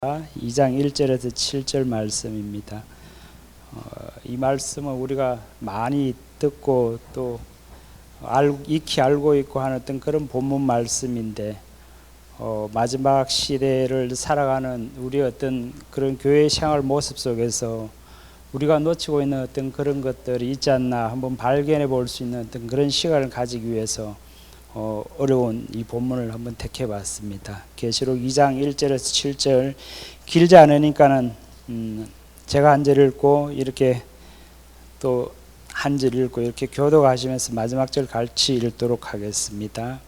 2장 1절에서 7절 말씀입니다. 이 말씀은 우리가 많이 듣고 또 익히 알고 있고 하는 어떤 그런 본문 말씀인데 마지막 시대를 살아가는 우리 어떤 그런 교회 생활 모습 속에서 우리가 놓치고 있는 어떤 그런 것들이 있지 않나 한번 발견해 볼 수 있는 어떤 그런 시간을 가지기 위해서 어려운 이 본문을 한번 택해 봤습니다. 계시록 2장 1절에서 7절 길지 않으니까는 제가 한 절 읽고 이렇게 또 한 절 읽고 이렇게 교독하시면서 마지막 절 같이 읽도록 하겠습니다.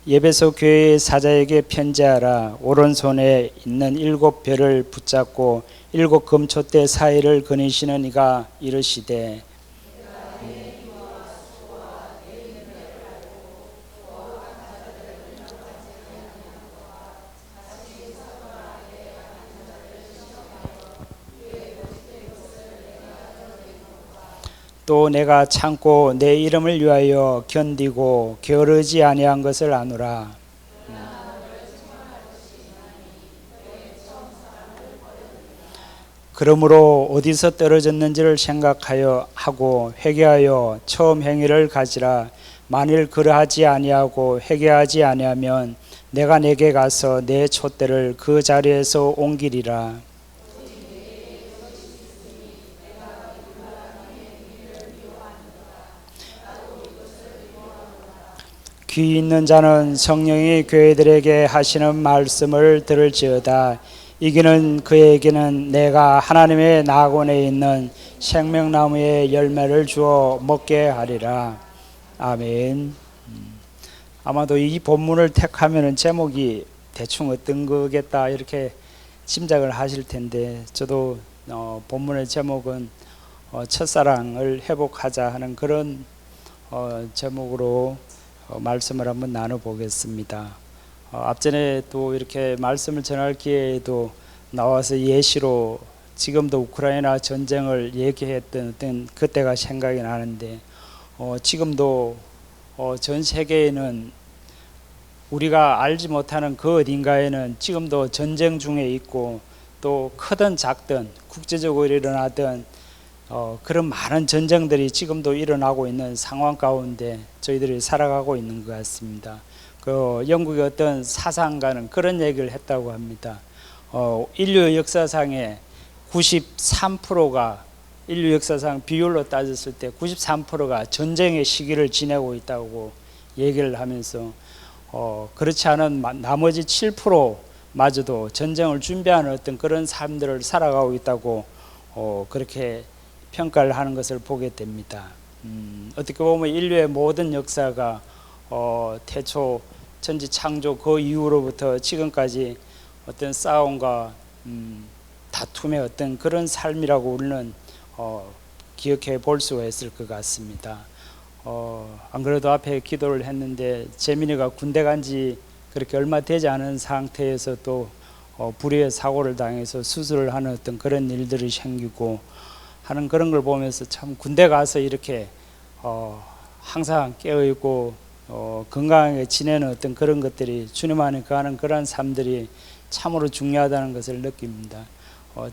에베소 교회의 사자에게 편지하라. 오른손에 있는 7별을 붙잡고 7 금촛대 사이를 거니시는 이가 이르시되 또 내가 참고 내 이름을 위하여 견디고 게으르지 아니한 것을 아노라. 그러므로 어디서 떨어졌는지를 생각하여 하고 회개하여 처음 행위를 가지라. 만일 그러하지 아니하고 회개하지 아니하면 내가 내게 가서 내 촛대를 그 자리에서 옮기리라. 귀 있는 자는 성령이 교회들에게 하시는 말씀을 들을지어다. 이기는 그에게는 내가 하나님의 낙원에 있는 생명나무의 열매를 주어 먹게 하리라. 아멘. 아마도 이 본문을 택하면 제목이 대충 어떤 거겠다 이렇게 짐작을 하실 텐데 저도 본문의 제목은 첫사랑을 회복하자 하는 그런 제목으로 말씀을 한번 나눠보겠습니다. 앞전에 또 이렇게 말씀을 전할 기회에도 나와서 예시로 지금도 우크라이나 전쟁을 얘기했던 어떤 그때가 생각이 나는데 지금도 전 세계에는 우리가 알지 못하는 그 어딘가에는 지금도 전쟁 중에 있고 또 크든 작든 국제적으로 일어나던 그런 많은 전쟁들이 지금도 일어나고 있는 상황 가운데 저희들이 살아가고 있는 것 같습니다. 그 영국의 어떤 사상가는 그런 얘기를 했다고 합니다. 인류 역사상에 93%가 인류 역사상 비율로 따졌을 때 93%가 전쟁의 시기를 지내고 있다고 얘기를 하면서 그렇지 않은 나머지 7%마저도 전쟁을 준비하는 어떤 그런 삶들을 살아가고 있다고 그렇게 평가를 하는 것을 보게 됩니다. 어떻게 보면 인류의 모든 역사가 태초 천지 창조 그 이후로부터 지금까지 어떤 싸움과 다툼의 어떤 그런 삶이라고 우리는 기억해 볼 수가 있을 것 같습니다. 안 그래도 앞에 기도를 했는데 재민이가 군대 간지 그렇게 얼마 되지 않은 상태에서 또 불의의 사고를 당해서 수술을 하는 어떤 그런 일들이 생기고 하는 그런 걸 보면서 참 군대 가서 이렇게 항상 깨어있고 건강하게 지내는 어떤 그런 것들이 주님 안에 거하는 그런 삶들이 참으로 중요하다는 것을 느낍니다.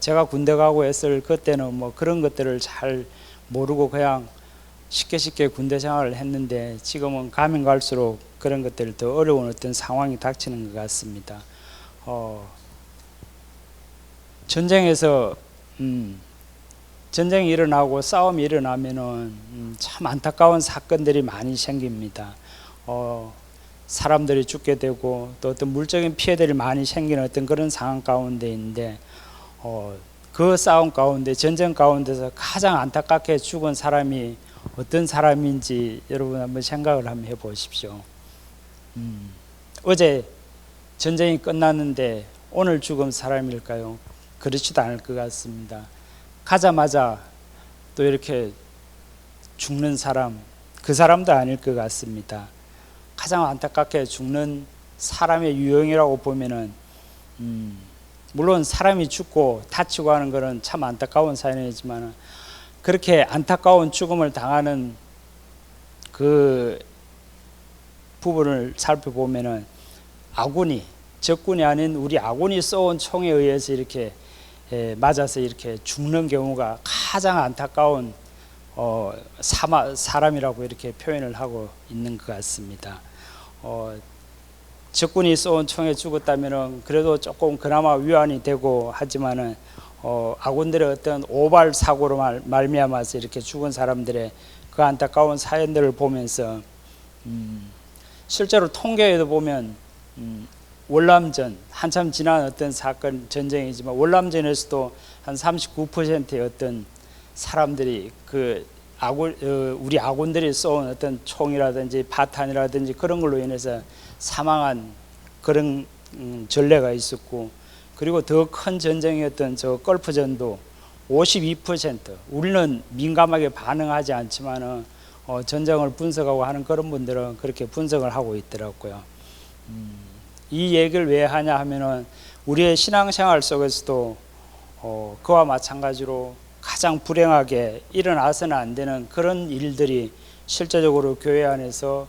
제가 군대 가고 했을 그때는 뭐 그런 것들을 잘 모르고 그냥 쉽게 군대 생활을 했는데 지금은 가면 갈수록 그런 것들이 더 어려운 어떤 상황이 닥치는 것 같습니다. 전쟁에서 전쟁이 일어나고 싸움이 일어나면은 참 안타까운 사건들이 많이 생깁니다. 사람들이 죽게 되고 또 어떤 물적인 피해들이 많이 생기는 어떤 그런 상황 가운데인데 그 싸움 가운데 전쟁 가운데서 가장 안타깝게 죽은 사람이 어떤 사람인지 여러분 한번 생각을 한번 해보십시오. 어제 전쟁이 끝났는데 오늘 죽은 사람일까요? 그렇지도 않을 것 같습니다. 가자마자 또 이렇게 죽는 사람, 그 사람도 아닐 것 같습니다. 가장 안타깝게 죽는 사람의 유형이라고 보면은 물론 사람이 죽고 다치고 하는 것은 참 안타까운 사연이지만 그렇게 안타까운 죽음을 당하는 그 부분을 살펴보면은 아군이 적군이 아닌 우리 아군이 쏘은 총에 의해서 이렇게 맞아서 이렇게 죽는 경우가 가장 안타까운 사람이라고 이렇게 표현을 하고 있는 것 같습니다. 적군이 쏘은 총에 죽었다면은 그래도 조금 그나마 위안이 되고 하지만은 아군들의 어떤 오발 사고로 말미암아서 이렇게 죽은 사람들의 그 안타까운 사연들을 보면서 실제로 통계에도 보면 월남전 한참 지난 어떤 사건 전쟁이지만 월남전에서도 한 39%의 어떤 사람들이 그 우리 아군들이 쏘은 어떤 총이라든지 파탄이라든지 그런 걸로 인해서 사망한 그런 전례가 있었고, 그리고 더 큰 전쟁이었던 저 걸프전도 52%, 우리는 민감하게 반응하지 않지만은 전쟁을 분석하고 하는 그런 분들은 그렇게 분석을 하고 있더라고요. 이 얘기를 왜 하냐 하면은 우리의 신앙생활 속에서도 그와 마찬가지로 가장 불행하게 일어나서는 안 되는 그런 일들이 실제적으로 교회 안에서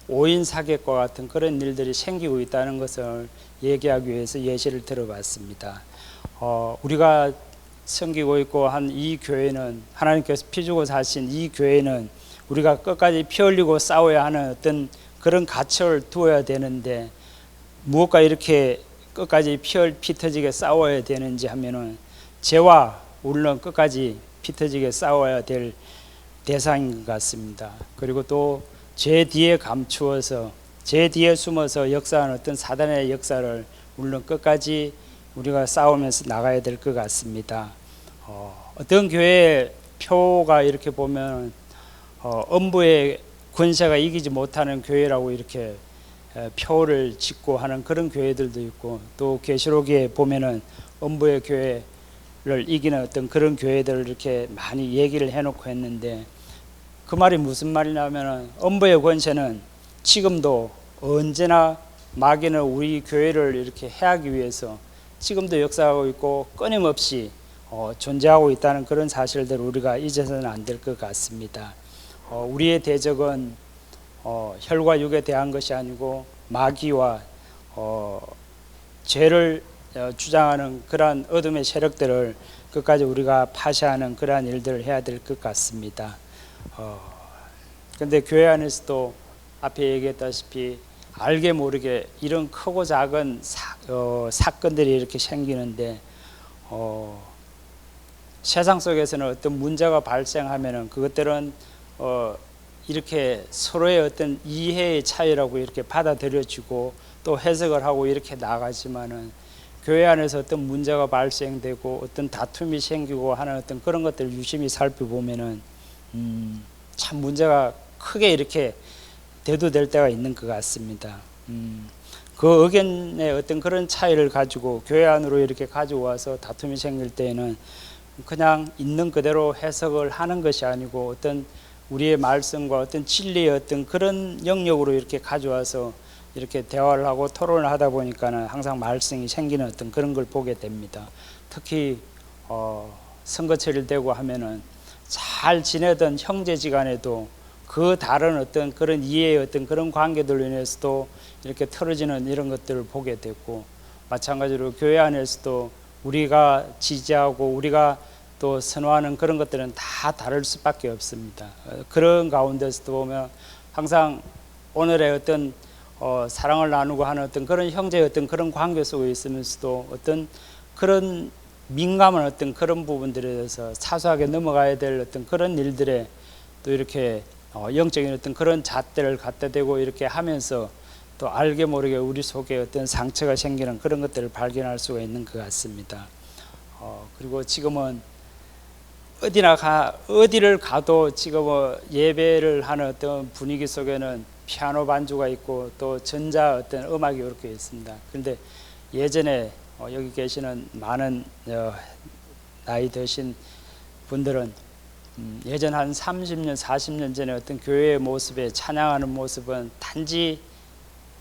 오인 사객과 같은 그런 일들이 생기고 있다는 것을 얘기하기 위해서 예시를 들어봤습니다. 우리가 섬기고 있고 한 이 교회는, 하나님께서 피 주고 사신 이 교회는 우리가 끝까지 피 흘리고 싸워야 하는 어떤 그런 가치를 두어야 되는데, 무엇과 이렇게 끝까지 피 터지게 싸워야 되는지 하면은 죄와 우리는 끝까지 피 터지게 싸워야 될 대상인 것 같습니다. 그리고 또 죄 뒤에 감추어서, 죄 뒤에 숨어서 역사하는 어떤 사단의 역사를 우리는 끝까지 우리가 싸우면서 나가야 될 것 같습니다. 어떤 교회의 표가 이렇게 보면 음부의 권세가 이기지 못하는 교회라고 이렇게 표를 짓고 하는 그런 교회들도 있고, 또 계시록에 보면은 음부의 교회를 이기는 어떤 그런 교회들을 이렇게 많이 얘기를 해놓고 했는데, 그 말이 무슨 말이냐면은 음부의 권세는 지금도 언제나 마귀는 우리 교회를 이렇게 해하기 위해서 지금도 역사하고 있고 끊임없이 존재하고 있다는 그런 사실들을 우리가 잊어서는 안 될 것 같습니다. 우리의 대적은 혈과 육에 대한 것이 아니고 마귀와 죄를 주장하는 그러한 어둠의 세력들을 끝까지 우리가 파쇄하는 그러한 일들을 해야 될 것 같습니다. 그런데 교회 안에서도 앞에 얘기했다시피 알게 모르게 이런 크고 작은 사건들이 이렇게 생기는데, 세상 속에서는 어떤 문제가 발생하면은 그것들은 이렇게 서로의 어떤 이해의 차이라고 이렇게 받아들여지고 또 해석을 하고 이렇게 나가지만은, 교회 안에서 어떤 문제가 발생되고 어떤 다툼이 생기고 하는 어떤 그런 것들을 유심히 살펴보면은 참 문제가 크게 이렇게 대두될 때가 있는 것 같습니다. 그 의견의 어떤 그런 차이를 가지고 교회 안으로 이렇게 가져와서 다툼이 생길 때에는 그냥 있는 그대로 해석을 하는 것이 아니고 어떤 우리의 말씀과 어떤 진리의 어떤 그런 영역으로 이렇게 가져와서 이렇게 대화를 하고 토론을 하다 보니까는 항상 말씀이 생기는 어떤 그런 걸 보게 됩니다. 특히 선거철이 되고 하면은 잘 지내던 형제지간에도 그 다른 어떤 그런 이해의 어떤 그런 관계들로 인해서도 이렇게 틀어지는 이런 것들을 보게 됐고, 마찬가지로 교회 안에서도 우리가 지지하고 우리가 또 선호하는 그런 것들은 다 다를 수밖에 없습니다. 그런 가운데서도 보면 항상 오늘의 어떤 사랑을 나누고 하는 어떤 그런 형제의 어떤 그런 관계 속에 있으면서도 어떤 그런 민감한 어떤 그런 부분들에 대해서 사소하게 넘어가야 될 어떤 그런 일들에 또 이렇게 영적인 어떤 그런 잣대를 갖다 대고 이렇게 하면서 또 알게 모르게 우리 속에 어떤 상처가 생기는 그런 것들을 발견할 수가 있는 것 같습니다. 그리고 지금은 어디를 가도 지금 예배를 하는 어떤 분위기 속에는 피아노 반주가 있고 또 전자 어떤 음악이 이렇게 있습니다. 그런데 예전에 여기 계시는 많은 나이 드신 분들은 예전 한 30년, 40년 전에 어떤 교회의 모습에 찬양하는 모습은 단지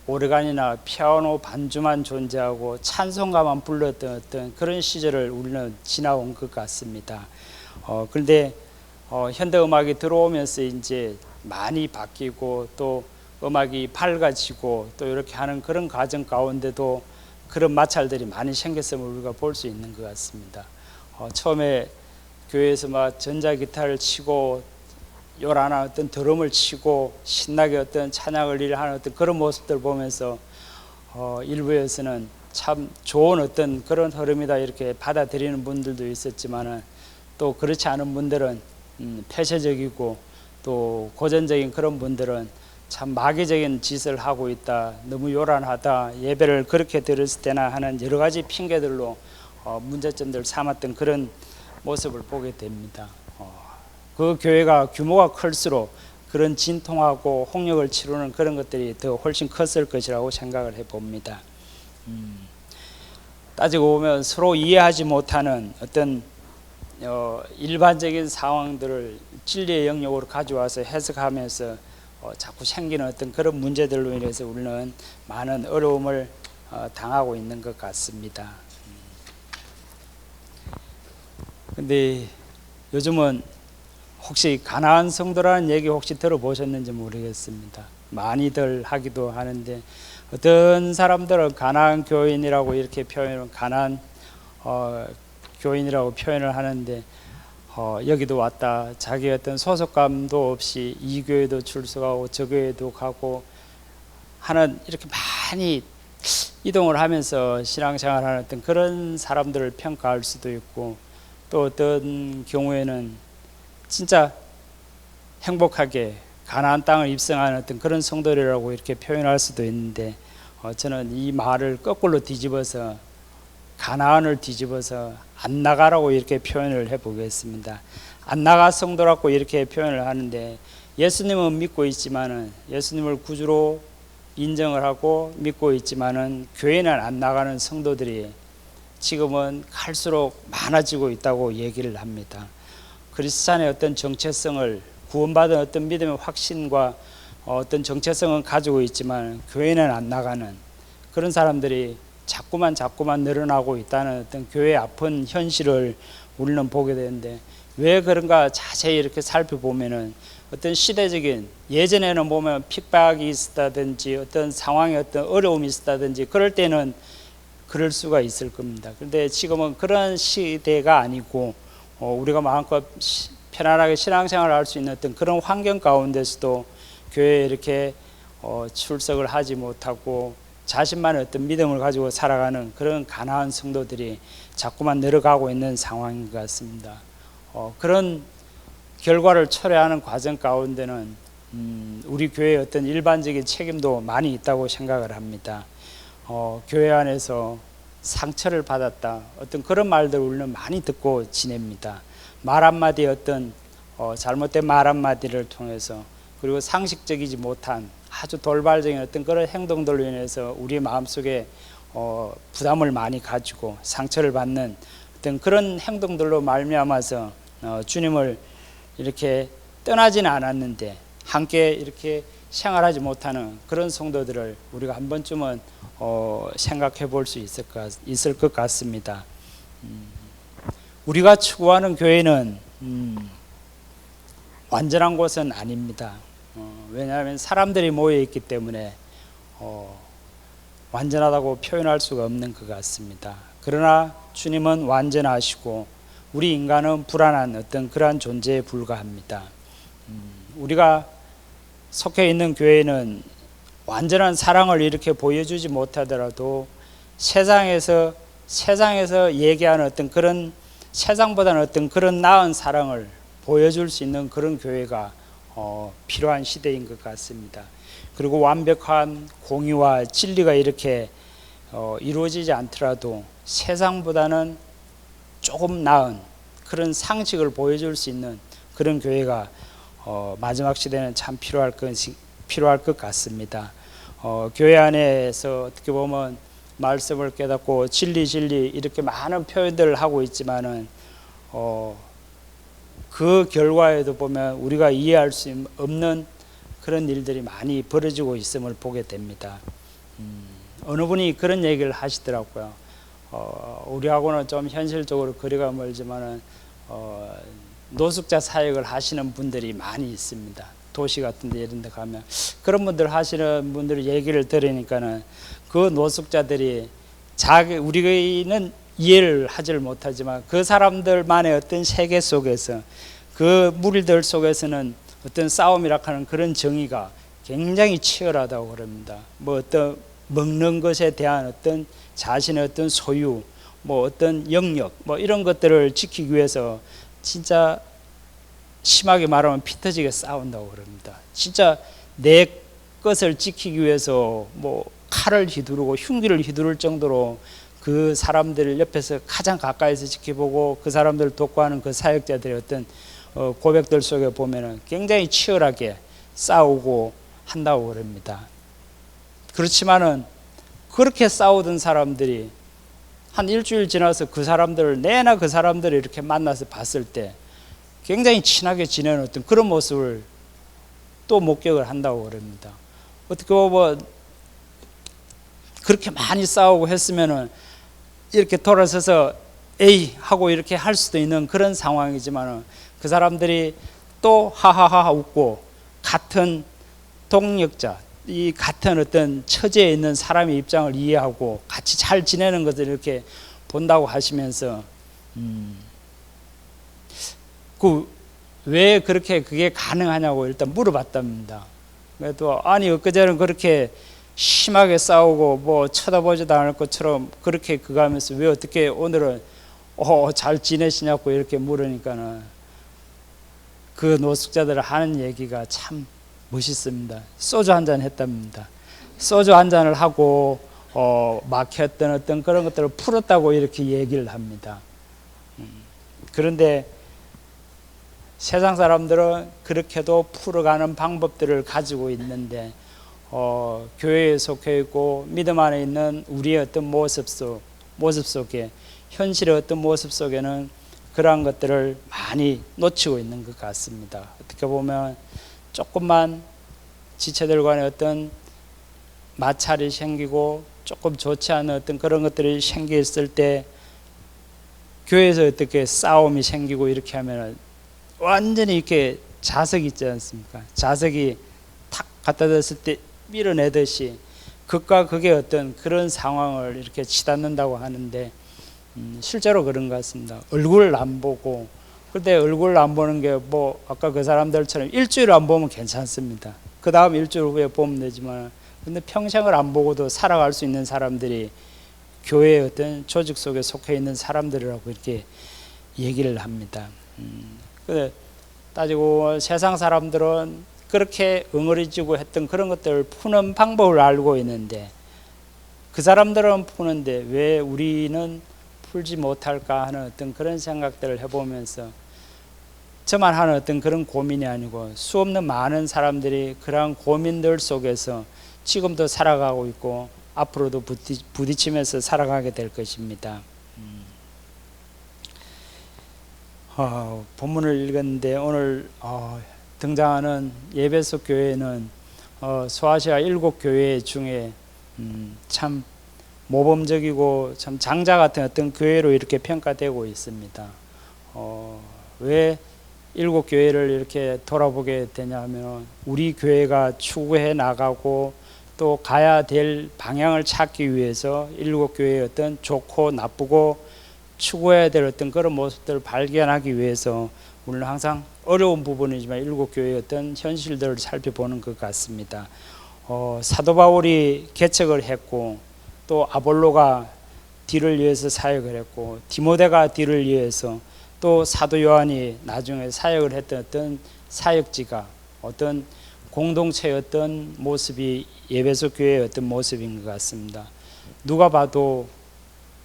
오르간이나 피아노 반주만 존재하고 찬송가만 불렀던 어떤 그런 시절을 우리는 지나온 것 같습니다. 그런데 현대 음악이 들어오면서 이제 많이 바뀌고 또 음악이 밝아지고 또 이렇게 하는 그런 과정 가운데도 그런 마찰들이 많이 생겼음을 우리가 볼 수 있는 것 같습니다. 처음에 교회에서 막 전자기타를 치고 요란한 어떤 드럼을 치고 신나게 어떤 찬양을 하는 어떤 그런 모습들 보면서 일부에서는 참 좋은 어떤 그런 흐름이다 이렇게 받아들이는 분들도 있었지만은 또 그렇지 않은 분들은 폐쇄적이고 또 고전적인 그런 분들은 참 마귀적인 짓을 하고 있다, 너무 요란하다, 예배를 그렇게 들었을 때나 하는 여러 가지 핑계들로 문제점들을 삼았던 그런 모습을 보게 됩니다. 그 교회가 규모가 클수록 그런 진통하고 홍역을 치르는 그런 것들이 더 훨씬 컸을 것이라고 생각을 해봅니다. 따지고 보면 서로 이해하지 못하는 어떤 일반적인 상황들을 진리의 영역으로 가져와서 해석하면서 자꾸 생기는 어떤 그런 문제들로 인해서 우리는 많은 어려움을 당하고 있는 것 같습니다. 근데 요즘은 혹시 가나안 성도라는 얘기 혹시 들어보셨는지 모르겠습니다. 많이들 하기도 하는데 어떤 사람들은 가나안 교인이라고 이렇게 표현을 가나안 교인이라고 표현을 하는데 여기도 왔다 자기 어떤 소속감도 없이 이 교회도 출석하고 저 교회도 가고 하는 이렇게 많이 이동을 하면서 신앙생활하는 어떤 그런 사람들을 평가할 수도 있고 또 어떤 경우에는 진짜 행복하게 가나안 땅을 입성하는 어떤 그런 성도들이라고 이렇게 표현할 수도 있는데 저는 이 말을 거꾸로 뒤집어서 가나안을 뒤집어서 안 나가라고 이렇게 표현을 해보겠습니다. 안 나가 성도라고 이렇게 표현을 하는데 예수님은 믿고 있지만은 예수님을 구주로 인정을 하고 믿고 있지만은 교회는 안 나가는 성도들이 지금은 갈수록 많아지고 있다고 얘기를 합니다. 그리스찬의 어떤 정체성을 구원받은 어떤 믿음의 확신과 어떤 정체성은 가지고 있지만 교회는 안 나가는 그런 사람들이 자꾸만 늘어나고 있다는 어떤 교회의 아픈 현실을 우리는 보게 되는데 왜 그런가 자세히 이렇게 살펴보면은 어떤 시대적인 예전에는 보면 핍박이 있었다든지 어떤 상황에 어떤 어려움이 있었다든지 그럴 때는 그럴 수가 있을 겁니다. 그런데 지금은 그런 시대가 아니고 우리가 마음껏 편안하게 신앙생활을 할 수 있는 어떤 그런 환경 가운데서도 교회에 이렇게 출석을 하지 못하고 자신만의 어떤 믿음을 가지고 살아가는 그런 가난한 성도들이 자꾸만 늘어가고 있는 상황인 것 같습니다. 그런 결과를 초래하는 과정 가운데는 우리 교회의 어떤 일반적인 책임도 많이 있다고 생각을 합니다. 교회 안에서 상처를 받았다 어떤 그런 말들을 우리는 많이 듣고 지냅니다. 말 한마디 어떤 잘못된 말 한마디를 통해서 그리고 상식적이지 못한 아주 돌발적인 어떤 그런 행동들로 인해서 우리 마음속에 부담을 많이 가지고 상처를 받는 어떤 그런 행동들로 말미암아서 주님을 이렇게 떠나지는 않았는데 함께 이렇게 생활하지 못하는 그런 성도들을 우리가 한 번쯤은 생각해 볼 수 있을 것 같습니다. 우리가 추구하는 교회는 완전한 곳은 아닙니다. 왜냐하면 사람들이 모여 있기 때문에 완전하다고 표현할 수가 없는 것 같습니다. 그러나 주님은 완전하시고 우리 인간은 불안한 어떤 그러한 존재에 불과합니다. 우리가 속해 있는 교회는 완전한 사랑을 이렇게 보여주지 못하더라도 세상에서 얘기하는 어떤 그런 세상보다는 어떤 그런 나은 사랑을 보여줄 수 있는 그런 교회가 필요한 시대인 것 같습니다. 그리고 완벽한 공의와 진리가 이렇게 이루어지지 않더라도 세상보다는 조금 나은 그런 상식을 보여줄 수 있는 그런 교회가 마지막 시대는 참 필요할 것 같습니다. 교회 안에서 어떻게 보면 말씀을 깨닫고 진리 이렇게 많은 표현들을 하고 있지만은 그 결과에도 보면 우리가 이해할 수 없는 그런 일들이 많이 벌어지고 있음을 보게 됩니다. 어느 분이 그런 얘기를 하시더라고요. 우리하고는 좀 현실적으로 거리가 멀지만은 노숙자 사역을 하시는 분들이 많이 있습니다. 도시 같은 데 이런 데 가면 그런 분들 하시는 분들 얘기를 들으니까는 그 노숙자들이 우리는 이해를 하지를 못하지만 그 사람들만의 어떤 세계 속에서 그 무리들 속에서는 어떤 싸움이라 하는 그런 정의가 굉장히 치열하다고 그럽니다. 뭐 어떤 먹는 것에 대한 어떤 자신의 어떤 소유, 뭐 어떤 영역, 뭐 이런 것들을 지키기 위해서 진짜 심하게 말하면 피 터지게 싸운다고 그럽니다. 진짜 내 것을 지키기 위해서 뭐 칼을 휘두르고 흉기를 휘두를 정도로 그 사람들을 옆에서 가장 가까이서 지켜보고 그 사람들을 돕고하는 그 사역자들의 어떤 고백들 속에 보면은 굉장히 치열하게 싸우고 한다고 그럽니다. 그렇지만은 그렇게 싸우던 사람들이 한 일주일 지나서 그 사람들을 내나 그 사람들을 이렇게 만나서 봤을 때 굉장히 친하게 지내는 어떤 그런 모습을 또 목격을 한다고 그럽니다. 어떻게 보면 그렇게 많이 싸우고 했으면은 이렇게 돌아서서 에이 하고 이렇게 할 수도 있는 그런 상황이지만은 그 사람들이 또 하하하 웃고 같은 동력자, 이 같은 어떤 처지에 있는 사람의 입장을 이해하고 같이 잘 지내는 것을 이렇게 본다고 하시면서 왜 그렇게 그게 가능하냐고 일단 물어봤답니다. 그래도 아니 엊그제는 그렇게 심하게 싸우고 뭐 쳐다보지도 않을 것처럼 그렇게 그거 하면서 왜 어떻게 오늘은 잘 지내시냐고 이렇게 물으니까는 그 노숙자들 하는 얘기가 참 멋있습니다. 소주 한잔 했답니다. 소주 한 잔을 하고 막혔던 어떤 그런 것들을 풀었다고 이렇게 얘기를 합니다. 그런데 세상 사람들은 그렇게도 풀어가는 방법들을 가지고 있는데 교회에 속해 있고 믿음 안에 있는 우리의 어떤 모습 속에 현실의 어떤 모습 속에는 그러한 것들을 많이 놓치고 있는 것 같습니다. 어떻게 보면 조금만 지체들 간에 어떤 마찰이 생기고 조금 좋지 않은 어떤 그런 것들이 생겼을 때 교회에서 어떻게 싸움이 생기고 이렇게 하면 완전히 이렇게 자석이 있지 않습니까? 자석이 탁 갖다 댔을 때 밀어내듯이 극과 극의 어떤 그런 상황을 이렇게 치닫는다고 하는데 실제로 그런 것 같습니다. 얼굴을 안 보고 그때 얼굴을 안 보는 게 뭐 아까 그 사람들처럼 일주일 안 보면 괜찮습니다. 그 다음 일주일 후에 보면 되지만 근데 평생을 안 보고도 살아갈 수 있는 사람들이 교회의 어떤 조직 속에 속해 있는 사람들이라고 이렇게 얘기를 합니다. 근데 따지고 세상 사람들은 그렇게 응어리지고 했던 그런 것들을 푸는 방법을 알고 있는데 그 사람들은 푸는데 왜 우리는 풀지 못할까 하는 어떤 그런 생각들을 해보면서 저만 하는 어떤 그런 고민이 아니고 수없는 많은 사람들이 그러한 고민들 속에서 지금도 살아가고 있고 앞으로도 부딪히면서 살아가게 될 것입니다. 본문을 읽었는데 오늘 등장하는 예배소 교회는 소아시아 7교회 중에 참 모범적이고 참 장자 같은 어떤 교회로 이렇게 평가되고 있습니다. 왜 7교회를 이렇게 돌아보게 되냐면 우리 교회가 추구해 나가고 또 가야 될 방향을 찾기 위해서 7교회의 어떤 좋고 나쁘고 추구해야 될 어떤 그런 모습들을 발견하기 위해서 우리는 항상 어려운 부분이지만 7교회의 어떤 현실들을 살펴보는 것 같습니다. 사도 바울이 개척을 했고 또 아볼로가 뒤를 위해서 사역을 했고 디모데가 뒤를 위해서 또 사도 요한이 나중에 사역을 했던 어떤 사역지가 어떤 공동체의 어떤 모습이 예배소 교회의 어떤 모습인 것 같습니다. 누가 봐도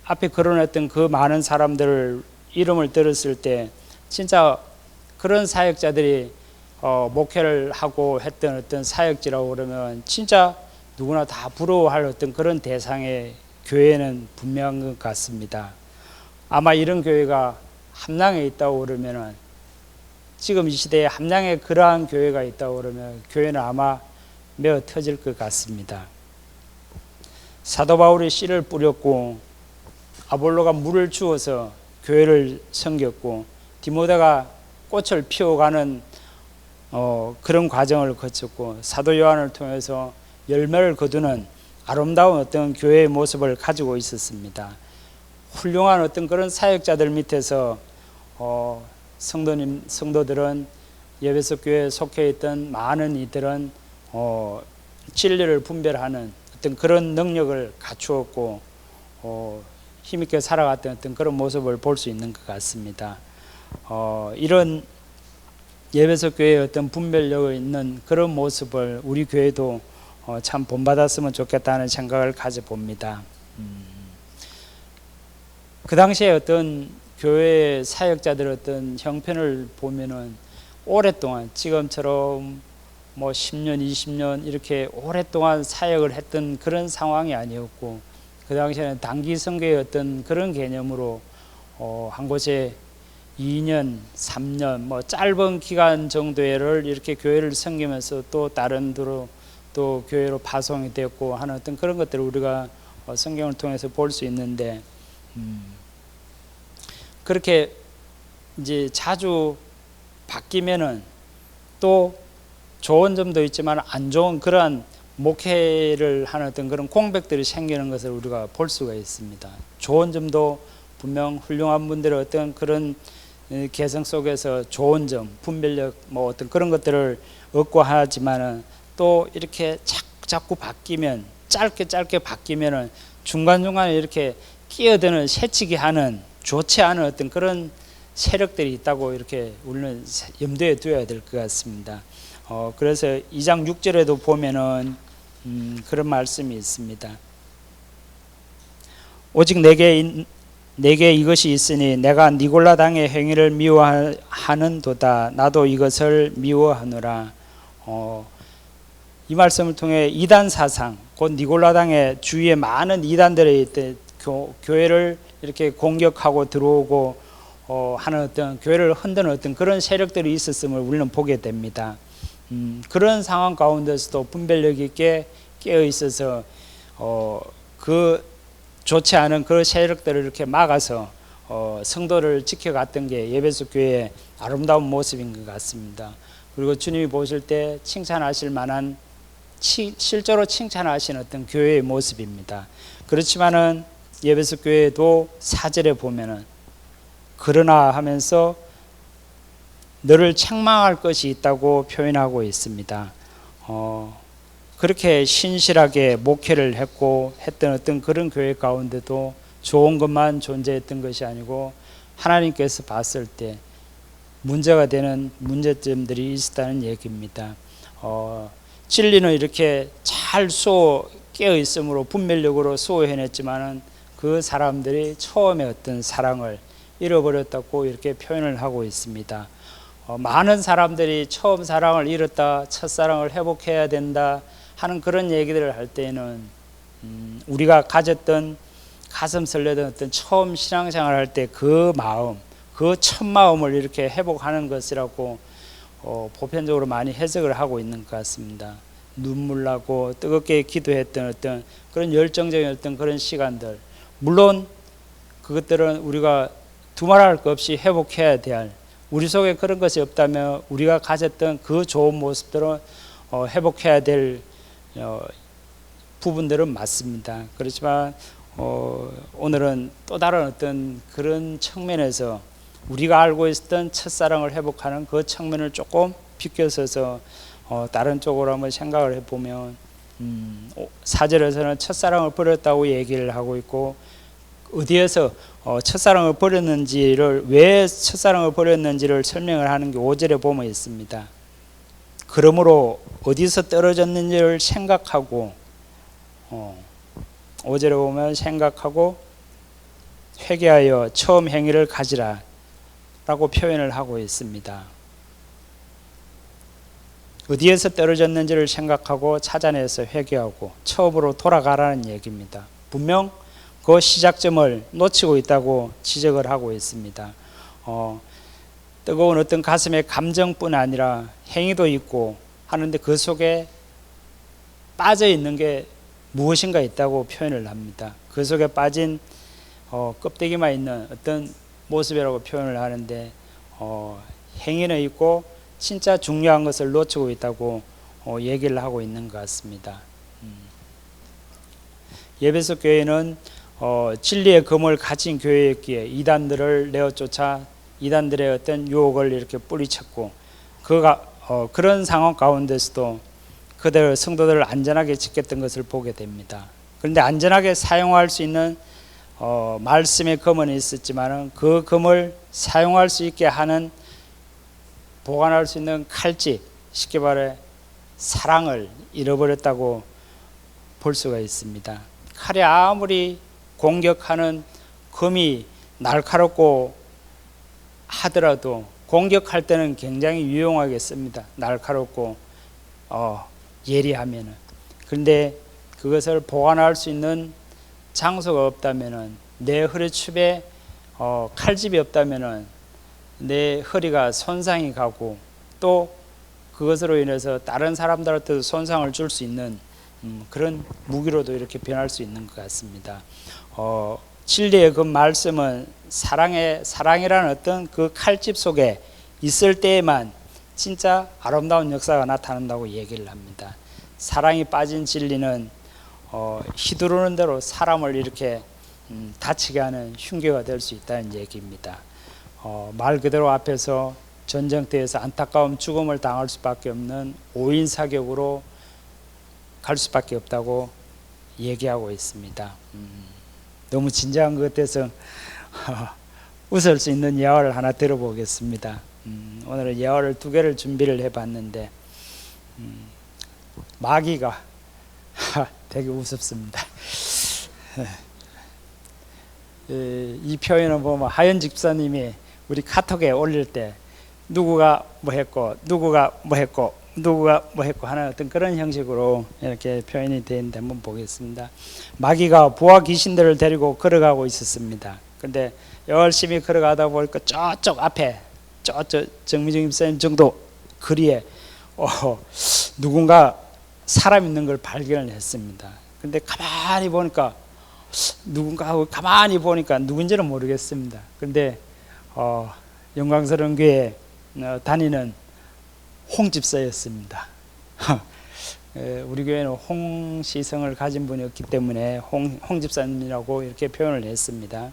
앞에 거론했던 그 많은 사람들 이름을 들었을 때 진짜 그런 사역자들이 목회를 하고 했던 어떤 사역지라고 그러면 진짜 누구나 다 부러워할 어떤 그런 대상의 교회는 분명한 것 같습니다. 아마 이런 교회가 함량에 있다고 그러면은 지금 이 시대에 함량에 그러한 교회가 있다고 그러면 교회는 아마 메어 터질 것 같습니다. 사도 바울이 씨를 뿌렸고 아볼로가 물을 주어서 교회를 섬겼고 디모데가 꽃을 피워가는 그런 과정을 거쳤고 사도 요한을 통해서 열매를 거두는 아름다운 어떤 교회의 모습을 가지고 있었습니다. 훌륭한 어떤 그런 사역자들 밑에서 성도들은 예배석 교회에 속해 있던 많은 이들은 진리를 분별하는 어떤 그런 능력을 갖추었고 힘있게 살아갔던 어떤 그런 모습을 볼 수 있는 것 같습니다. 이런 예배석 교회의 어떤 분별력이 있는 그런 모습을 우리 교회도 참 본받았으면 좋겠다는 생각을 가져봅니다. 그 당시에 어떤 교회 사역자들 어떤 형편을 보면은 오랫동안 지금처럼 뭐 10년, 20년 이렇게 오랫동안 사역을 했던 그런 상황이 아니었고, 그 당시에는 단기 선교의 어떤 그런 개념으로 한 곳에 2년, 3년 뭐 짧은 기간 정도를 이렇게 교회를 섬기면서 또 다른 데로 또 교회로 파송이 되었고 하는 어떤 그런 것들을 우리가 성경을 통해서 볼 수 있는데, 그렇게 이제 자주 바뀌면은 또 좋은 점도 있지만 안 좋은 그러한 목회를 하는 어떤 그런 공백들이 생기는 것을 우리가 볼 수가 있습니다. 좋은 점도 분명 훌륭한 분들의 어떤 그런 개성 속에서 좋은 점, 분별력 뭐 어떤 그런 것들을 얻고 하지만은 또 이렇게 자꾸 바뀌면 짧게 바뀌면은 중간중간에 이렇게 끼어드는 새치기 하는 좋지 않은 어떤 그런 세력들이 있다고 이렇게 우리는 염두에 두어야 될 것 같습니다. 그래서 2장 6절에도 보면은 그런 말씀이 있습니다. 오직 내게 이것이 있으니 내가 니골라 당의 행위를 미워하는도다. 나도 이것을 미워하노라. 이 말씀을 통해 이단 사상, 곧 니골라 당의 주위에 많은 이단들이 교회를 이렇게 공격하고 들어오고 하는 어떤 교회를 흔드는 어떤 그런 세력들이 있었음을 우리는 보게 됩니다. 그런 상황 가운데서도 분별력 있게 깨어 있어서 그 좋지 않은 그 세력들을 이렇게 막아서 성도를 지켜갔던 게 예배석 교회의 아름다운 모습인 것 같습니다. 그리고 주님이 보실 때 칭찬하실 만한 실제로 칭찬하신 어떤 교회의 모습입니다. 그렇지만은 예배석 교회도 4절에 보면은 그러나 하면서 너를 책망할 것이 있다고 표현하고 있습니다. 그렇게 신실하게 목회를 했고 했던 어떤 그런 교회 가운데도 좋은 것만 존재했던 것이 아니고 하나님께서 봤을 때 문제가 되는 문제점들이 있었다는 얘기입니다. 진리는 이렇게 잘 깨어 있으므로 분별력으로 수호해냈지만은 그 사람들이 처음에 어떤 사랑을 잃어버렸다고 이렇게 표현을 하고 있습니다. 많은 사람들이 처음 사랑을 잃었다, 첫사랑을 회복해야 된다 하는 그런 얘기들을 할 때에는 우리가 가졌던 가슴 설레던 어떤 처음 신앙생활 할 때 그 마음, 그 첫 마음을 이렇게 회복하는 것이라고 보편적으로 많이 해석을 하고 있는 것 같습니다. 눈물 나고 뜨겁게 기도했던 어떤 그런 열정적인 어떤 그런 시간들, 물론 그것들은 우리가 두말할 것 없이 회복해야 될, 우리 속에 그런 것이 없다면 우리가 가졌던 그 좋은 모습들은 회복해야 될 부분들은 맞습니다. 그렇지만 오늘은 또 다른 어떤 그런 측면에서 우리가 알고 있었던 첫사랑을 회복하는 그 측면을 조금 비껴서서 다른 쪽으로 한번 생각을 해보면 4절에서는 첫사랑을 버렸다고 얘기를 하고 있고, 어디에서 첫사랑을 버렸는지를, 왜 첫사랑을 버렸는지를 설명을 하는 게 5절에 보면 있습니다. 그러므로 어디서 떨어졌는지를 생각하고 5절에 보면 생각하고 회개하여 처음 행위를 가지라 라고 표현을 하고 있습니다. 어디에서 떨어졌는지를 생각하고 찾아내서 회개하고 처음으로 돌아가라는 얘기입니다. 분명 그 시작점을 놓치고 있다고 지적을 하고 있습니다. 뜨거운 어떤 가슴의 감정뿐 아니라 행위도 있고 하는데 그 속에 빠져 있는 게 무엇인가 있다고 표현을 합니다. 그 속에 빠진 껍데기만 있는 어떤 모습이라고 표현을 하는데 행위는 있고 진짜 중요한 것을 놓치고 있다고 얘기를 하고 있는 것 같습니다. 예배소 교회는 진리의 검을 가진 교회였기에 이단들을 내어쫓아 이단들의 어떤 유혹을 이렇게 뿌리쳤고 그런 상황 가운데서도 그대로 성도들을 안전하게 지켰던 것을 보게 됩니다. 그런데 안전하게 사용할 수 있는 말씀의 검은 있었지만은 그 검을 사용할 수 있게 하는 보관할 수 있는 칼집, 쉽게 말해 사랑을 잃어버렸다고 볼 수가 있습니다. 칼이 아무리 공격하는 검이 날카롭고 하더라도 공격할 때는 굉장히 유용하게 씁니다. 날카롭고 예리하면은. 그런데 그것을 보관할 수 있는 장소가 없다면은, 내 허리춤에 칼집이 없다면은 내 허리가 손상이 가고 또 그것으로 인해서 다른 사람들한테도 손상을 줄 수 있는 그런 무기로도 이렇게 변할 수 있는 것 같습니다. 진리의 그 말씀은 사랑이라는 어떤 그 칼집 속에 있을 때에만 진짜 아름다운 역사가 나타난다고 얘기를 합니다. 사랑이 빠진 진리는 휘두르는 대로 사람을 이렇게 다치게 하는 흉기가 될 수 있다는 얘기입니다. 말 그대로 앞에서 전쟁터에서 안타까운 죽음을 당할 수밖에 없는 오인 사격으로 갈 수밖에 없다고 얘기하고 있습니다. 너무 진지한 것 같아서 웃을 수 있는 예화를 하나 들어보겠습니다. 오늘은 예화를 2개를 준비를 해봤는데 마귀가 되게 우습습니다. 이 표현을 보면 하연 집사님이 우리 카톡에 올릴 때 누구가 뭐 했고 누구가 뭐 했고 누구가 뭐 했고 하는 어떤 그런 형식으로 이렇게 표현이 되어 있는데 한번 보겠습니다. 마귀가 부하 귀신들을 데리고 걸어가고 있었습니다. 근데 열심히 걸어가다 보니까 저쪽 앞에 저쪽 정미정 집사님 정도 거리에 누군가 사람 있는 걸 발견을 했습니다. 근데 가만히 보니까 누군가 하고 가만히 보니까 누군지는 모르겠습니다. 근데 영광스러운 교회 다니는 홍 집사였습니다. 우리 교회는 홍시성을 가진 분이 없기 때문에 홍 집사님이라고 이렇게 표현을 했습니다.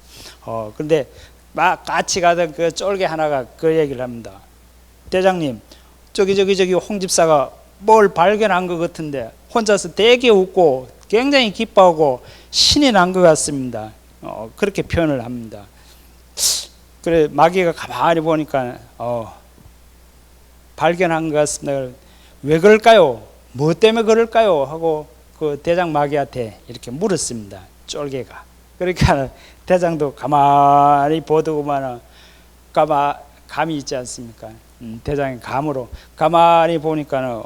그런데 막 같이 가던 그 쫄개 하나가 그 얘기를 합니다. 대장님, 저기 홍 집사가 뭘 발견한 것 같은데 혼자서 되게 웃고 굉장히 기뻐하고 신이 난 것 같습니다. 그렇게 표현을 합니다. 그래 마귀가 가만히 보니까 발견한 것 같습니다. 왜 그럴까요? 뭐 때문에 그럴까요? 하고 그 대장 마귀한테 이렇게 물었습니다. 쫄개가. 그러니까 대장도 가만히 보더구만 감이 있지 않습니까? 대장의 감으로 가만히 보니까는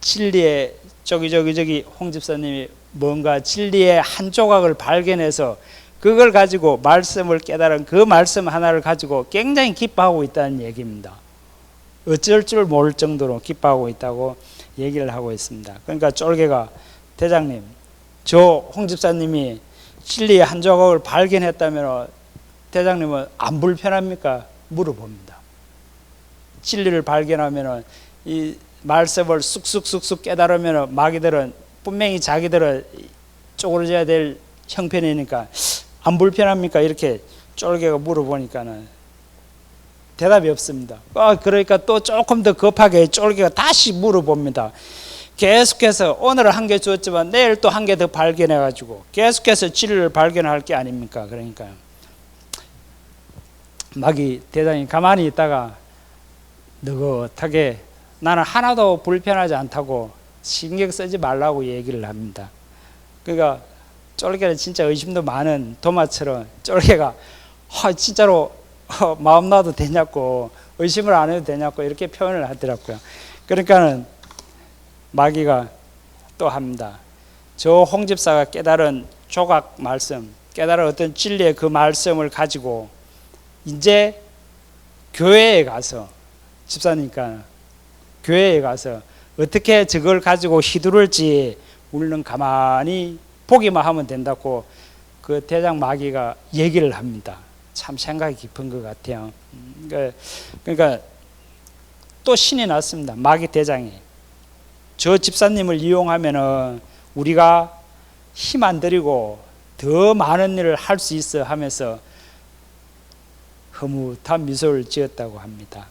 진리의 저기 홍 집사님이 뭔가 진리의 한 조각을 발견해서 그걸 가지고 말씀을 깨달은 그 말씀 하나를 가지고 굉장히 기뻐하고 있다는 얘기입니다. 어쩔 줄 모를 정도로 기뻐하고 있다고 얘기를 하고 있습니다. 그러니까 쫄개가 대장님, 저 홍 집사님이 진리의 한 조각을 발견했다면 대장님은 안 불편합니까? 물어봅니다. 진리를 발견하면 이 말씀을 쑥쑥 깨달으면 마귀들은 분명히 자기들은 쪼그러져야 될 형편이니까 안 불편합니까? 이렇게 쫄개가 물어보니까는 대답이 없습니다. 그러니까 또 조금 더 급하게 쫄개가 다시 물어봅니다. 계속해서 오늘은 한 개 주었지만 내일 또 한 개 더 발견해가지고 계속해서 진리를 발견할 게 아닙니까? 그러니까 마귀 대장이 가만히 있다가 느긋하게 나는 하나도 불편하지 않다고 신경 쓰지 말라고 얘기를 합니다. 그러니까 쫄개는 진짜 의심도 많은 도마처럼 쫄개가 진짜로 마음 놔도 되냐고 의심을 안 해도 되냐고 이렇게 표현을 하더라고요. 그러니까는 마귀가 또 합니다. 저 홍 집사가 깨달은 조각 말씀, 깨달은 어떤 진리의 그 말씀을 가지고 이제 교회에 가서 집사니까 교회에 가서 어떻게 저걸 가지고 휘두를지 우리는 가만히 보기만 하면 된다고 그 대장 마귀가 얘기를 합니다. 참 생각이 깊은 것 같아요. 그러니까 또 신이 났습니다. 마귀 대장이 저 집사님을 이용하면은 우리가 힘 안 들이고 더 많은 일을 할 수 있어 하면서 흐뭇한 미소를 지었다고 합니다.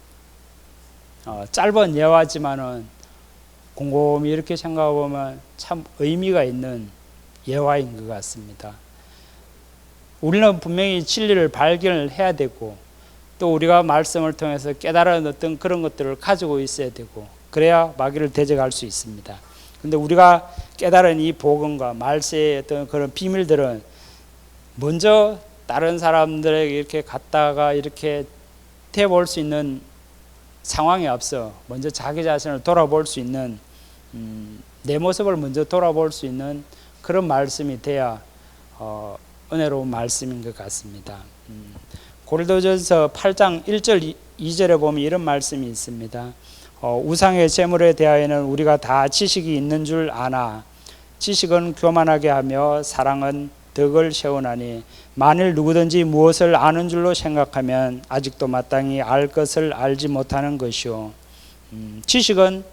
짧은 예화지만은 곰곰이 이렇게 생각해 보면 참 의미가 있는 예화인 것 같습니다. 우리는 분명히 진리를 발견을 해야 되고 또 우리가 말씀을 통해서 깨달은 어떤 그런 것들을 가지고 있어야 되고 그래야 마귀를 대적할 수 있습니다. 그런데 우리가 깨달은 이 복음과 말세의 어떤 그런 비밀들은 먼저 다른 사람들에게 이렇게 갔다가 이렇게 대볼 수 있는 상황에 앞서 먼저 자기 자신을 돌아볼 수 있는 내 모습을 먼저 돌아볼 수 있는 그런 말씀이 돼야 은혜로운 말씀인 것 같습니다. 고린도전서 8장 1절 2절에 보면 이런 말씀이 있습니다. 우상의 제물에 대하여는 우리가 다 지식이 있는 줄 아나 지식은 교만하게 하며 사랑은 덕을 세우나니 만일 누구든지 무엇을 아는 줄로 생각하면 아직도 마땅히 알 것을 알지 못하는 것이요. 지식은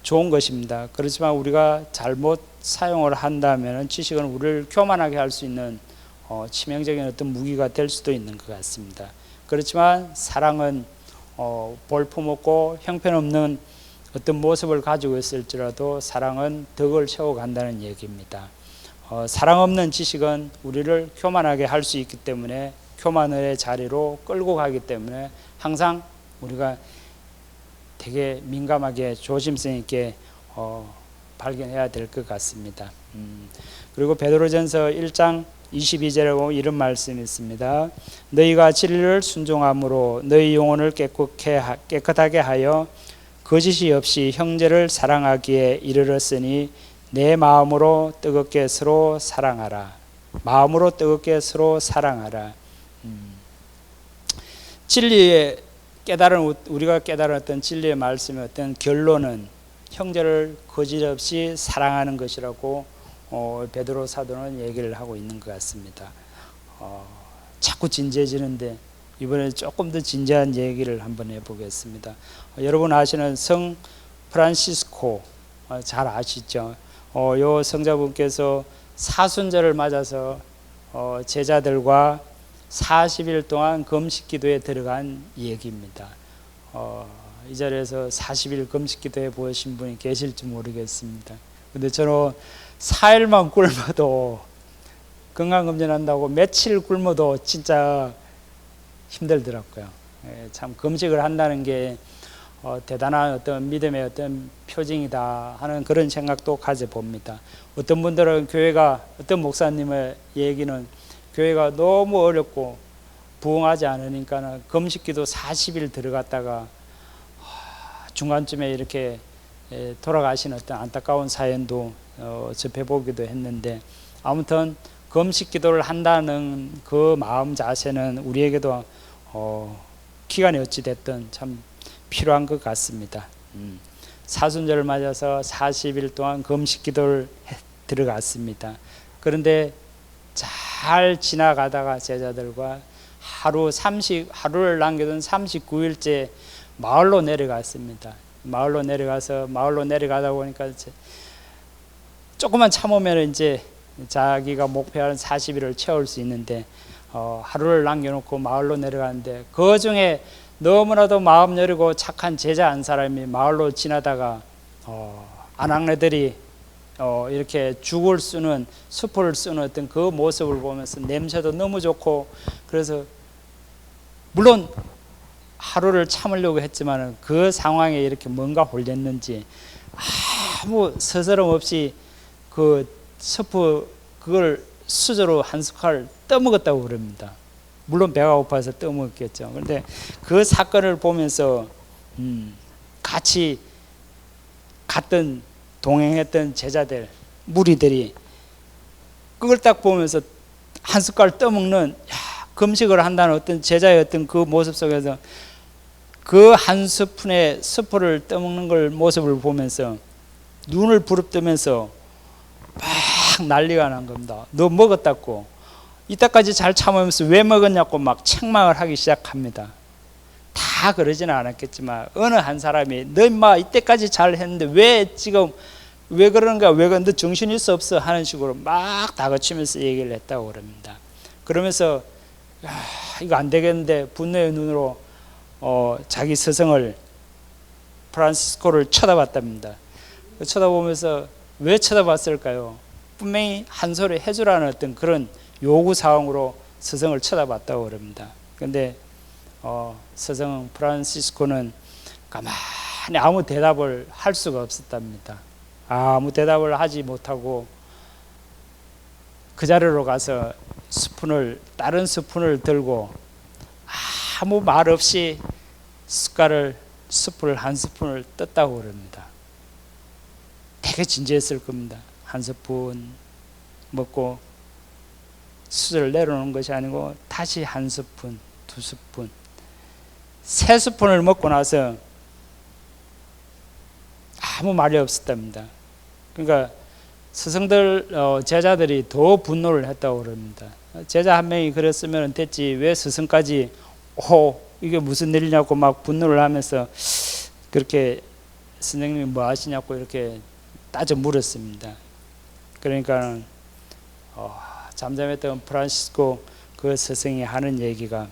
좋은 것입니다. 그렇지만 우리가 잘못 사용을 한다면 지식은 우리를 교만하게 할 수 있는 치명적인 어떤 무기가 될 수도 있는 것 같습니다. 그렇지만 사랑은 볼품없고 형편없는 어떤 모습을 가지고 있을지라도 사랑은 덕을 세워간다는 얘기입니다. 사랑 없는 지식은 우리를 교만하게 할 수 있기 때문에 교만의 자리로 끌고 가기 때문에 항상 우리가 되게 민감하게 조심성 있게 발견해야 될 것 같습니다. 그리고 베드로전서 1장 22절에 보면 이런 말씀이 있습니다. 너희가 진리를 순종함으로 너희 영혼을 깨끗하게 하여 거짓이 없이 형제를 사랑하기에 이르렀으니 내 마음으로 뜨겁게 서로 사랑하라. 마음으로 뜨겁게 서로 사랑하라. 진리의 깨달은 우리가 깨달은 어떤 진리의 말씀의 어떤 결론은 형제를 거짓 없이 사랑하는 것이라고 베드로 사도는 얘기를 하고 있는 것 같습니다. 자꾸 진지해지는데 이번에 조금 더 진지한 얘기를 한번 해보겠습니다. 여러분 아시는 성 프란시스코 잘 아시죠? 요 성자분께서 사순절을 맞아서 제자들과 40일 동안 금식 기도에 들어간 얘기입니다. 이 자리에서 40일 금식 기도해 보신 분이 계실지 모르겠습니다. 근데 저는 4일만 굶어도 건강검진한다고 며칠 굶어도 진짜 힘들더라고요. 참 금식을 한다는 게 대단한 어떤 믿음의 어떤 표징이다 하는 그런 생각도 가져봅니다. 어떤 분들은 교회가 어떤 목사님의 얘기는 교회가 너무 어렵고 부흥하지 않으니까 금식기도 40일 들어갔다가 중간쯤에 이렇게 돌아가신 어떤 안타까운 사연도 접해보기도 했는데 아무튼 금식기도를 한다는 그 마음 자세는 우리에게도 기간이 어찌 됐든 참 필요한 것 같습니다. 사순절을 맞아서 40일 동안 금식기도를 들어갔습니다. 그런데 잘 지나가다가 제자들과 하루를 남겨둔 39일째 마을로 내려갔습니다. 마을로 내려가다 보니까 조금만 참으면 이제 자기가 목표하는 40일을 채울 수 있는데 하루를 남겨놓고 마을로 내려가는데 그 중에 너무나도 마음 여리고 착한 제자 한 사람이 마을로 지나다가 아낙네들이 이렇게 죽을 쓰는 수포를 쓰는 어떤 그 모습을 보면서 냄새도 너무 좋고 그래서 물론 하루를 참으려고 했지만 그 상황에 이렇게 뭔가 홀렸는지 아무 스스럼 없이 그 수프 그걸 수저로 한 숟갈 떠먹었다고 그럽니다. 물론 배가 고파서 떠먹었겠죠. 그런데 그 사건을 보면서 같이 갔던 동행했던 제자들 무리들이 그걸 딱 보면서 한 숟갈 떠먹는 금식을 한다는 어떤 제자의 어떤 그 모습 속에서 그 한 스푼의 스프를 떠먹는 걸 모습을 보면서 눈을 부릅뜨면서 막 난리가 난 겁니다. 너 먹었다고 이때까지 잘 참으면서 왜 먹었냐고 막 책망을 하기 시작합니다. 다 그러지는 않았겠지만 어느 한 사람이 너 인마 이때까지 잘 했는데 왜 지금 왜 그런가, 왜 그런데 정신 있어 없어 하는 식으로 막 다그치면서 얘기를 했다고 그럽니다. 그러면서 이거 안 되겠는데 분노의 눈으로 자기 스승을 프란시스코를 쳐다봤답니다. 쳐다보면서 왜 쳐다봤을까요? 분명히 한 소리 해주라는 어떤 그런 요구 사항으로 스승을 쳐다봤다고 그럽니다. 그런데 스승 프란시스코는 가만히 아무 대답을 할 수가 없었답니다. 아무 대답을 하지 못하고 그 자리로 가서 다른 스푼을 들고 아무 말 없이 스프를 한 스푼을 떴다고 그럽니다. 되게 진지했을 겁니다. 한 스푼 먹고 수저를 내려놓은 것이 아니고 다시 한 스푼, 두 스푼, 세 스푼을 먹고 나서 아무 말이 없었답니다. 그러니까 스승들, 제자들이 더 분노를 했다고 그럽니다. 제자 한 명이 그랬으면 됐지 왜 스승까지 이게 무슨 일이냐고 막 분노를 하면서 그렇게 선생님이 뭐 하시냐고 이렇게 따져 물었습니다. 그러니까 잠잠했던 프란시스코 그 스승이 하는 얘기가,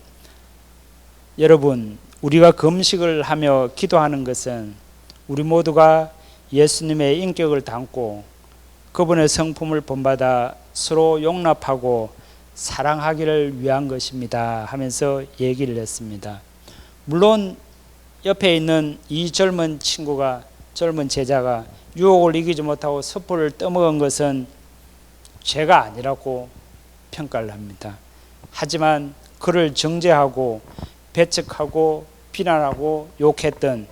여러분, 우리가 금식을 하며 기도하는 것은 우리 모두가 예수님의 인격을 담고 그분의 성품을 본받아 서로 용납하고 사랑하기를 위한 것입니다 하면서 얘기를 했습니다. 물론 옆에 있는 이 젊은 제자가 유혹을 이기지 못하고 섣불을 떠먹은 것은 죄가 아니라고 평가를 합니다. 하지만 그를 정죄하고 배척하고 비난하고 욕했던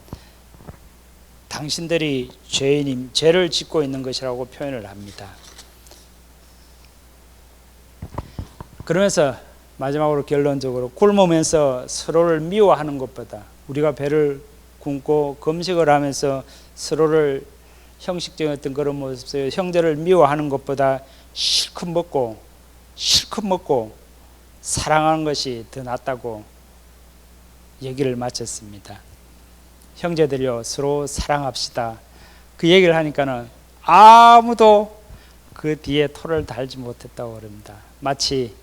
당신들이 죄를 짓고 있는 것이라고 표현을 합니다. 그러면서 마지막으로 결론적으로 굶으면서 서로를 미워하는 것보다, 우리가 배를 굶고 금식을 하면서 서로를 형식적인 어떤 그런 모습에서 형제를 미워하는 것보다 실컷 먹고 사랑하는 것이 더 낫다고 얘기를 마쳤습니다. 형제들이여 서로 사랑합시다. 그 얘기를 하니까는 아무도 그 뒤에 토를 달지 못했다고 그럽니다. 마치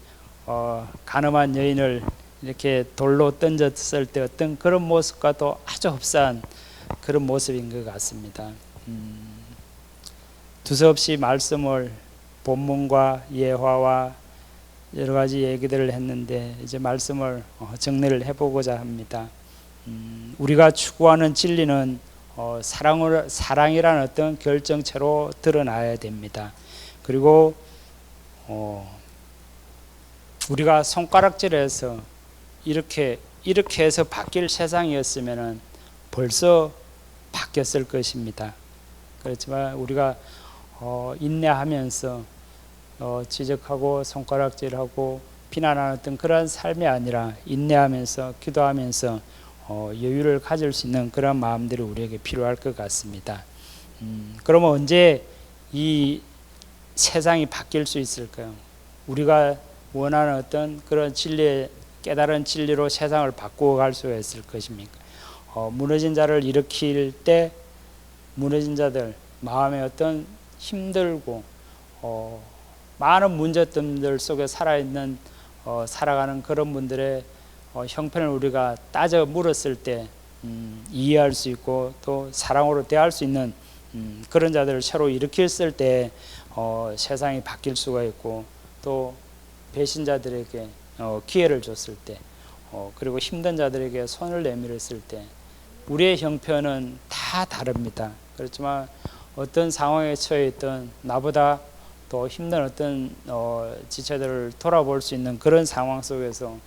가늠한 여인을 이렇게 돌로 던졌을 때 어떤 그런 모습과도 아주 흡사한 그런 모습인 것 같습니다. 두서없이 말씀을 본문과 예화와 여러 가지 얘기들을 했는데 이제 말씀을 정리를 해보고자 합니다. 우리가 추구하는 진리는 사랑이라는 어떤 결정체로 드러나야 됩니다. 그리고 우리가 손가락질해서 이렇게 해서 바뀔 세상이었으면 벌써 바뀌었을 것입니다. 그렇지만 우리가 인내하면서 지적하고 손가락질하고 비난하는 어떤 그런 삶이 아니라 인내하면서 기도하면서 여유를 가질 수 있는 그런 마음들이 우리에게 필요할 것 같습니다. 그러면 언제 이 세상이 바뀔 수 있을까요? 우리가 원하는 어떤 그런 진리의 깨달은 진리로 세상을 바꾸어 갈 수가 있을 것입니까? 무너진 자를 일으킬 때 무너진 자들 마음에 어떤 힘들고 많은 문제점들 속에 살아가는 그런 분들의 형편을 우리가 따져 물었을 때 이해할 수 있고 또 사랑으로 대할 수 있는 그런 자들을 새로 일으켰을 때 세상이 바뀔 수가 있고, 또 배신자들에게 기회를 줬을 때, 그리고 힘든 자들에게 손을 내밀었을 때 우리의 형편은 다 다릅니다. 그렇지만 어떤 상황에 처해 있던 나보다 더 힘든 어떤 지체들을 돌아볼 수 있는 그런 상황 속에서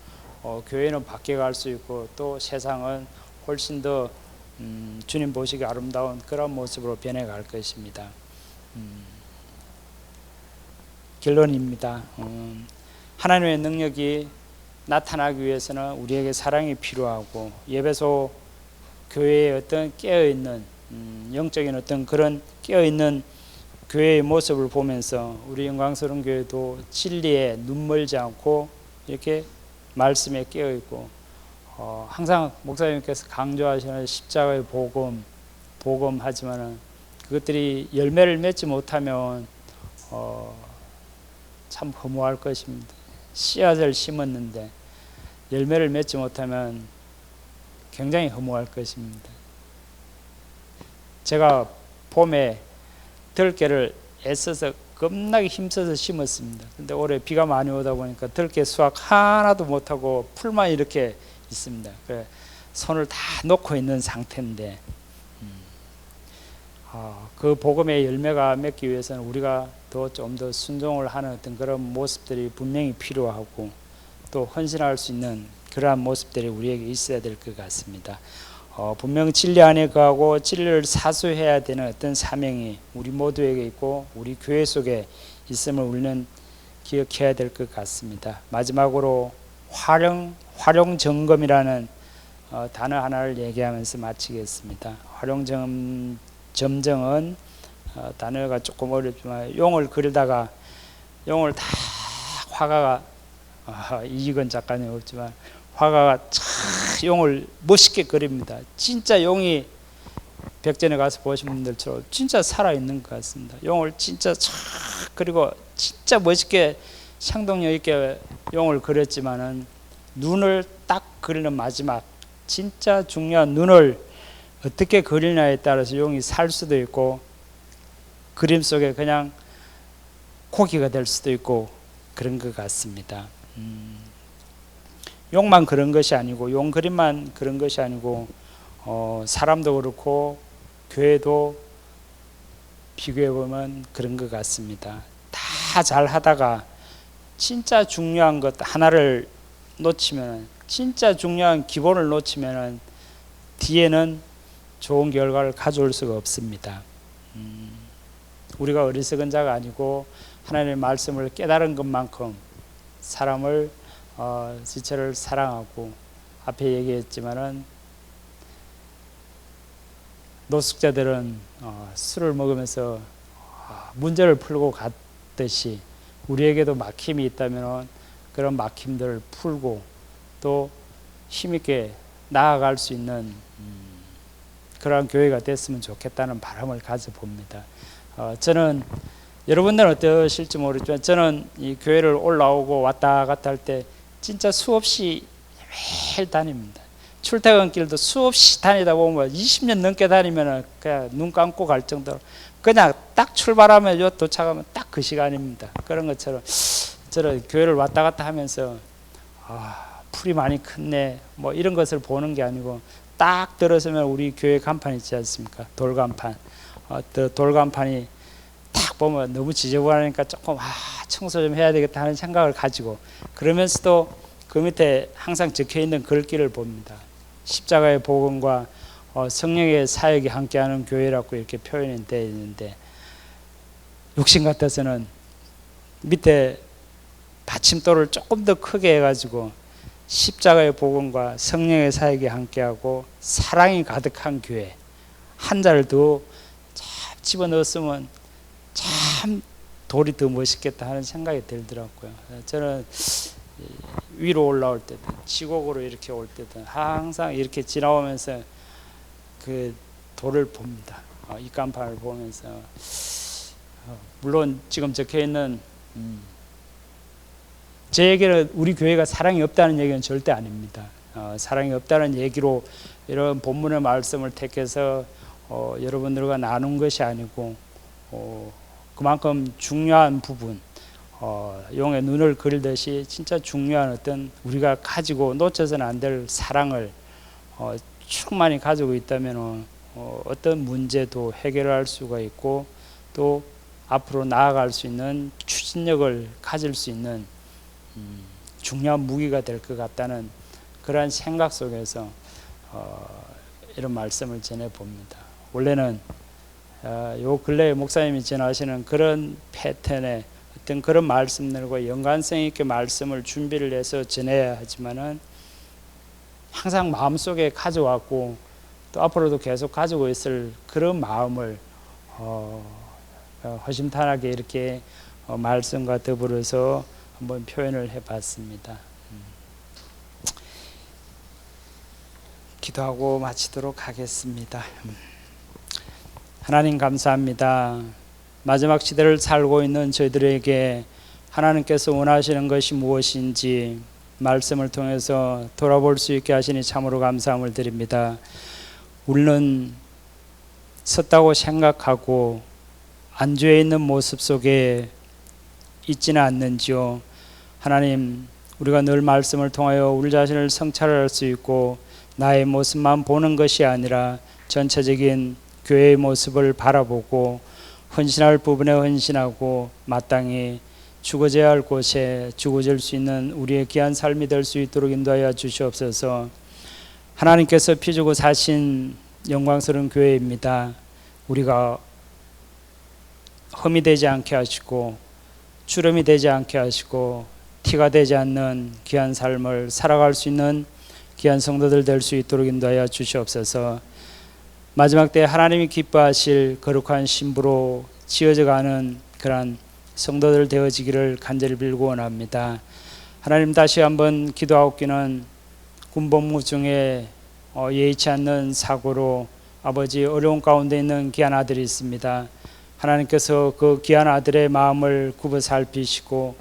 교회는 바뀌어갈 수 있고 또 세상은 훨씬 더 주님 보시기 아름다운 그런 모습으로 변해갈 것입니다. 결론입니다. 하나님의 능력이 나타나기 위해서는 우리에게 사랑이 필요하고, 예배소 교회의 어떤 깨어있는 영적인 어떤 그런 깨어있는 교회의 모습을 보면서 우리 영광스러운 교회도 진리에 눈멀지 않고 이렇게 말씀에 깨어있고, 항상 목사님께서 강조하시는 십자가의 복음 하지만은 그것들이 열매를 맺지 못하면 참 허무할 것입니다. 씨앗을 심었는데 열매를 맺지 못하면 굉장히 허무할 것입니다. 제가 봄에 들깨를 애써서 겁나게 힘써서 심었습니다. 근데 올해 비가 많이 오다 보니까 들깨 수확 하나도 못하고 풀만 이렇게 있습니다. 그래 손을 다 놓고 있는 상태인데 그 복음의 열매가 맺기 위해서는 우리가 좀 더 순종을 하는 어떤 그런 모습들이 분명히 필요하고 또 헌신할 수 있는 그러한 모습들이 우리에게 있어야 될 것 같습니다. 분명 진리 안에 거하고 진리를 사수해야 되는 어떤 사명이 우리 모두에게 있고 우리 교회 속에 있음을 우리는 기억해야 될 것 같습니다. 마지막으로 활용점검이라는 단어 하나를 얘기하면서 마치겠습니다. 활용점정은 단어가 조금 어렵지만 용을 그리다가 용을 다 화가가 이익은 작가님 없지만 화가가 용을 멋있게 그립니다. 진짜 용이 백전에 가서 보신 분들처럼 진짜 살아있는 것 같습니다. 용을 진짜 그리고 진짜 멋있게 상동력 있게 용을 그렸지만은 눈을 딱 그리는 마지막 진짜 중요한 눈을 어떻게 그리냐에 따라서 용이 살 수도 있고 그림 속에 그냥 고기가 될 수도 있고 그런 것 같습니다. 용만 그런 것이 아니고 용 그림만 그런 것이 아니고 사람도 그렇고 교회도 비교해 보면 그런 것 같습니다. 다 잘하다가 진짜 중요한 것 하나를 놓치면 진짜 중요한 기본을 놓치면 뒤에는 좋은 결과를 가져올 수가 없습니다. 우리가 어리석은 자가 아니고 하나님의 말씀을 깨달은 것만큼 사람을 지체를 사랑하고 앞에 얘기했지만은 노숙자들은 술을 먹으면서 문제를 풀고 갔듯이 우리에게도 막힘이 있다면 그런 막힘들을 풀고 또 힘있게 나아갈 수 있는 그러한 교회가 됐으면 좋겠다는 바람을 가져봅니다. 저는 여러분들은 어떠실지 모르지만 저는 이 교회를 올라오고 왔다 갔다 할 때 진짜 수없이 매일 다닙니다. 출퇴근길도 수없이 다니다 보면 20년 넘게 다니면 그냥 눈 감고 갈 정도로 그냥 딱 출발하면 요 도착하면 딱 그 시간입니다. 그런 것처럼 저는 교회를 왔다 갔다 하면서 풀이 많이 컸네 뭐 이런 것을 보는 게 아니고 딱 들어서면 우리 교회 간판 있지 않습니까? 돌간판. 돌간판이 딱 보면 너무 지저분하니까 조금 청소 좀 해야 되겠다 하는 생각을 가지고 그러면서도 그 밑에 항상 적혀 있는 글귀를 봅니다. 십자가의 복음과 성령의 사역이 함께하는 교회라고 이렇게 표현이 되어 있는데 욕심 같아서는 밑에 받침돌을 조금 더 크게 해가지고 십자가의 복음과 성령의 사역이 함께하고 사랑이 가득한 교회 한자를 더 집어넣었으면 참 돌이 더 멋있겠다 하는 생각이 들더라고요. 저는 위로 올라올 때든 지곡으로 이렇게 올 때든 항상 이렇게 지나오면서 그 돌을 봅니다. 이 간판을 보면서 물론 지금 적혀있는 제 얘기는 우리 교회가 사랑이 없다는 얘기는 절대 아닙니다. 사랑이 없다는 얘기로 이런 본문의 말씀을 택해서 여러분들과 나눈 것이 아니고 그만큼 중요한 부분 용의 눈을 그리듯이 진짜 중요한 어떤 우리가 가지고 놓쳐서는 안 될 사랑을 충만히 가지고 있다면 어떤 문제도 해결할 수가 있고 또 앞으로 나아갈 수 있는 추진력을 가질 수 있는 중요한 무기가 될 것 같다는 그러한 생각 속에서 이런 말씀을 전해봅니다. 원래는 요 근래에 목사님이 전하시는 그런 패턴의 어떤 그런 말씀들과 연관성 있게 말씀을 준비를 해서 전해야 하지만은 항상 마음속에 가져왔고 또 앞으로도 계속 가지고 있을 그런 마음을 허심탄회하게 이렇게 말씀과 더불어서 한번 표현을 해봤습니다. 기도하고 마치도록 하겠습니다. 하나님 감사합니다. 마지막 시대를 살고 있는 저희들에게 하나님께서 원하시는 것이 무엇인지 말씀을 통해서 돌아볼 수 있게 하시니 참으로 감사함을 드립니다. 우리는 섰다고 생각하고 안주해 있는 모습 속에 있지는 않는지요. 하나님, 우리가 늘 말씀을 통하여 우리 자신을 성찰할 수 있고 나의 모습만 보는 것이 아니라 전체적인 교회의 모습을 바라보고 헌신할 부분에 헌신하고 마땅히 죽어져야 할 곳에 죽어질 수 있는 우리의 귀한 삶이 될 수 있도록 인도하여 주시옵소서. 하나님께서 피 주고 사신 영광스러운 교회입니다. 우리가 흠이 되지 않게 하시고 주름이 되지 않게 하시고 티가 되지 않는 귀한 삶을 살아갈 수 있는 귀한 성도들 될 수 있도록 인도하여 주시옵소서. 마지막 때 하나님이 기뻐하실 거룩한 신부로 지어져 가는 그러한 성도들 되어지기를 간절히 빌고 원합니다. 하나님, 다시 한번 기도하옵기는 군복무 중에 예의치 않는 사고로 아버지 어려운 가운데 있는 귀한 아들이 있습니다. 하나님께서 그 귀한 아들의 마음을 굽어 살피시고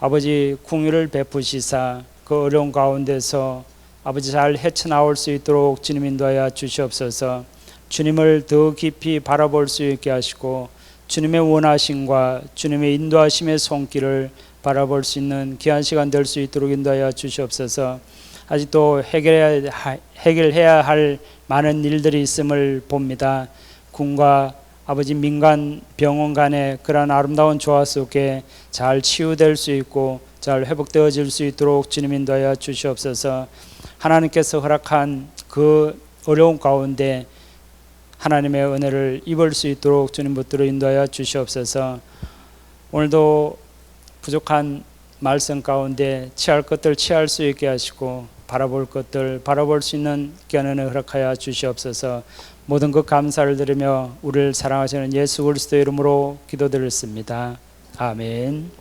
아버지 긍휼을 베푸시사 그 어려운 가운데서 아버지 잘 헤쳐나올 수 있도록 주님 인도하여 주시옵소서. 주님을 더 깊이 바라볼 수 있게 하시고 주님의 원하심과 주님의 인도하심의 손길을 바라볼 수 있는 귀한 시간 될 수 있도록 인도하여 주시옵소서. 아직도 해결해야 할 많은 일들이 있음을 봅니다. 군과 아버지 민간 병원 간의 그러한 아름다운 조화 속에 잘 치유될 수 있고 잘 회복되어질 수 있도록 주님 인도하여 주시옵소서. 하나님께서 허락한 그 어려운 가운데 하나님의 은혜를 입을 수 있도록 주님 붙들어 인도하여 주시옵소서. 오늘도 부족한 말씀 가운데 취할 것들 취할 수 있게 하시고 바라볼 것들 바라볼 수 있는 귀한 은혜 허락하여 주시옵소서. 모든 것 감사를 드리며 우리를 사랑하시는 예수 그리스도의 이름으로 기도드렸습니다. 아멘.